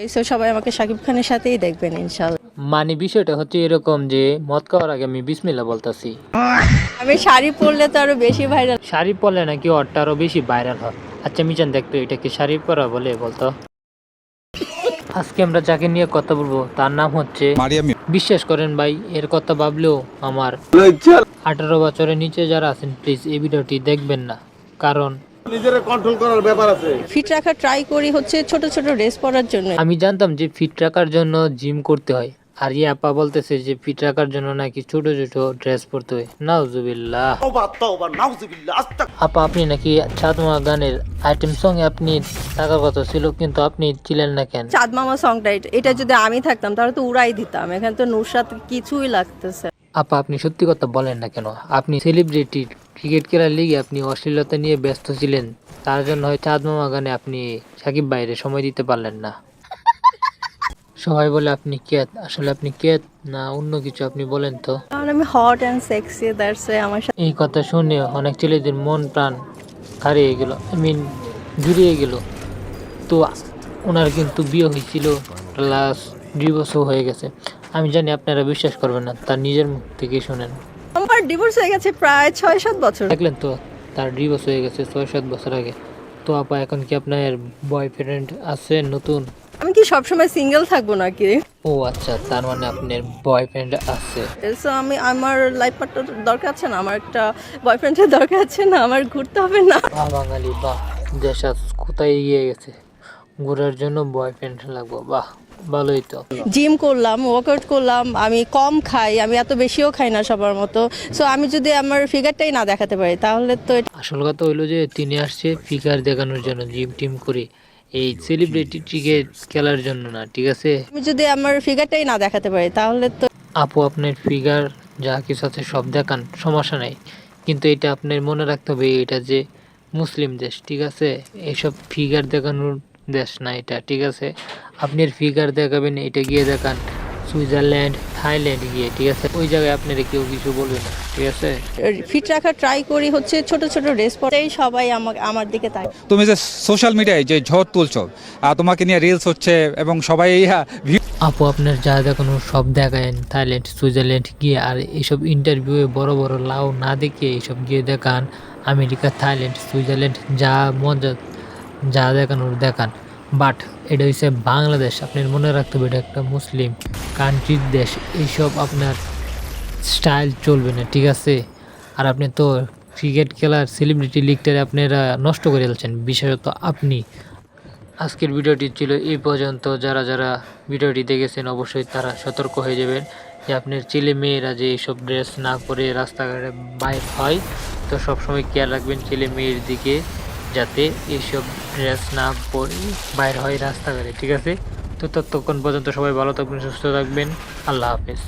So সবাই আমাকে শাকিব খানের সাথেই দেখবেন ইনশাআল্লাহ। মানে বিষয়টা হচ্ছে এরকম যে মদ খাওয়ার আগে আমি বিসমিল্লাহ বলতাছি। আমি শাড়ি পরলে তো আরো বেশি ভাইরাল। শাড়ি পরলে নাকি ওরটা আরো বেশি ভাইরাল হয়। আচ্ছা মিজান দেখতো এটা কি শাড়ি পরা বলে বলতো। আজকে আমরা যাকে নিয়ে কথা বলবো তার নাম হচ্ছে মারিয়াম। বিশ্বাস করেন ভাই, এর কথা ভাবলেও আমার 18 বছরের নিচে যারা আছেন প্লিজ এই ভিডিওটি দেখবেন না, কারণ নিজের কন্ট্রোল করার ব্যাপার আছে। ফিট রাখা ট্রাই করি হচ্ছে ছোট ছোট ড্রেস পরার জন্য। আমি জানতাম যে ফিট রাখার জন্য জিম করতে হয়, আর ইয়ে আপা বলতেছে যে ফিট রাখার জন্য নাকি ছোট ছোট ড্রেস পরতে হয়। নাউজুবিল্লাহ। আপা আপনি নাকি চাঁদমা গানের আইটেম সং এ আপনি টাকার কথা ছিল, কিন্তু আপনি ছিলেন না কেন? চাঁদ মামা সংটা এটা যদি আমি থাকতাম তাহলে তো উড়াই দিতাম। এখানে তো নুরসাদ কিছুই লাগতেছে। আপা আপনি সত্যি কথা বলেন না কেন? আপনি সেলিব্রিটি ক্রিকেট খেলার লিগে আপনি অশ্লীলতা নিয়ে ব্যস্ত ছিলেন, তার জন্য হয় চাঁদ মামা গানে আপনি সাকিব বাইরে সময় দিতে পারলেন না। সবাই বলে আপনি কেত, আসলে আপনি কেত না অন্য কিছু, আপনি বলেন তো। কারণ আমি hot and sexy, that's why আমার সাথে। এই কথা শুনে অনেক ছেলেদের মন প্রাণ হারিয়ে গেল, জুড়িয়ে গেল। তো ওনার কিন্তু বিয়ে হয়েছিল লাস্ট 2 বছর হয়ে গেছে। আমি জানি আপনারা বিশ্বাস করবেন না, তার নিজের মুখ থেকে শুনেন। আমার ডিভোর্স হয়ে গেছে প্রায় 6-7 বছর। দেখলেন তো, তার ডিভোর্স হয়ে গেছে 6-7 বছর আগে। তো আপা এখন কি আপনার বয়ফ্রেন্ড আছে নতুন? আমি কি সবসময় সিঙ্গেল থাকবো নাকি? ও আচ্ছা, তার মানে আপনার বয়ফ্রেন্ড আছে। সো আমার লাইফ পার্টনার দরকার আছে না, আমার একটা বয়ফ্রেন্ডের দরকার আছে না, আমার ঘুরতে হবে না। বাঙালি বাহ, দেশ আজ কোথায় এগিয়ে গেছে, ঘোরার জন্য বয়ফ্রেন্ড লাগবে। বাহ, ভালোই তো। জিম করলাম, ওয়ার্কআউট করলাম, আমি কম খাই, আমি এত বেশিও খাই না সবার মতো। সো আমি যদি আমার ফিগারটাই না দেখাতে পারি তাহলে তো আসল কথা হইলো যে তিনি আসছে ফিগার দেখানোর জন্য, জিম টিম করে, এই সেলিব্রিটি ক্রিকেট খেলার জন্য না, ঠিক আছে? আমি যদি আমার ফিগারটাই না দেখাতে পারি তাহলে তো আপু আপনার ফিগার যা কিছু আছে সব দেখান, সমস্যা নাই, কিন্তু এটা আপনার মনে রাখতে হবে এটা যে মুসলিম দেশ, ঠিক আছে? এইসব ফিগার দেখানোর দেশ না এটা, ঠিক আছে? আপনার ফিগার দেখাবেন, এটা গিয়ে দেখান সুইজারল্যান্ড, থাইল্যান্ড গিয়ে, ঠিক আছে? ওই জায়গায় আপনারা কেউ কিছু বলবে না, ঠিক আছে? ফিট রাখা ট্রাই করি হচ্ছে ছোট ছোট ড্রেস পরেই সবাই আমার দিকে তাই। তুমি যে সোশ্যাল মিডিয়ায় যে ঝড় তুলছো, তোমাকে নিয়ে রিলস হচ্ছে এবং সবাই আপু আপনার যা দেখানো সব দেখায়েন থাইল্যান্ড, সুইজারল্যান্ড গিয়ে, আর এইসব ইন্টারভিউয়ে বড় বড় লাউ না দেখিয়ে এইসব গিয়ে দেখান আমেরিকা, থাইল্যান্ড, সুইজারল্যান্ড, যা মজা যা দেখানোর দেখান। বাট এটা হচ্ছে বাংলাদেশ, আপনার মনে রাখতে হবে এটা একটা মুসলিম কান্ট্রির দেশ, এইসব আপনার স্টাইল চলবে না, ঠিক আছে? আর আপনি তো ক্রিকেট খেলার সেলিব্রিটি লিগটারে আপনারা নষ্ট করে ফেলছেন, বিশেষত আপনি। আজকের ভিডিওটি ছিল এই পর্যন্ত। যারা যারা ভিডিওটি দেখেছেন অবশ্যই তারা সতর্ক হয়ে যাবেন যে আপনার ছেলে মেয়েরা যে এইসব ড্রেস না পরে রাস্তাঘাটে বাইর হয়, তো সবসময় খেয়াল রাখবেন ছেলে মেয়ের দিকে, যাতে এইসব ড্রেস না পরে বাইর হয় রাস্তাঘাটে, ঠিক আছে? তো ততক্ষণ পর্যন্ত সবাই ভালো থাকবেন, সুস্থ থাকবেন। আল্লাহ হাফেজ।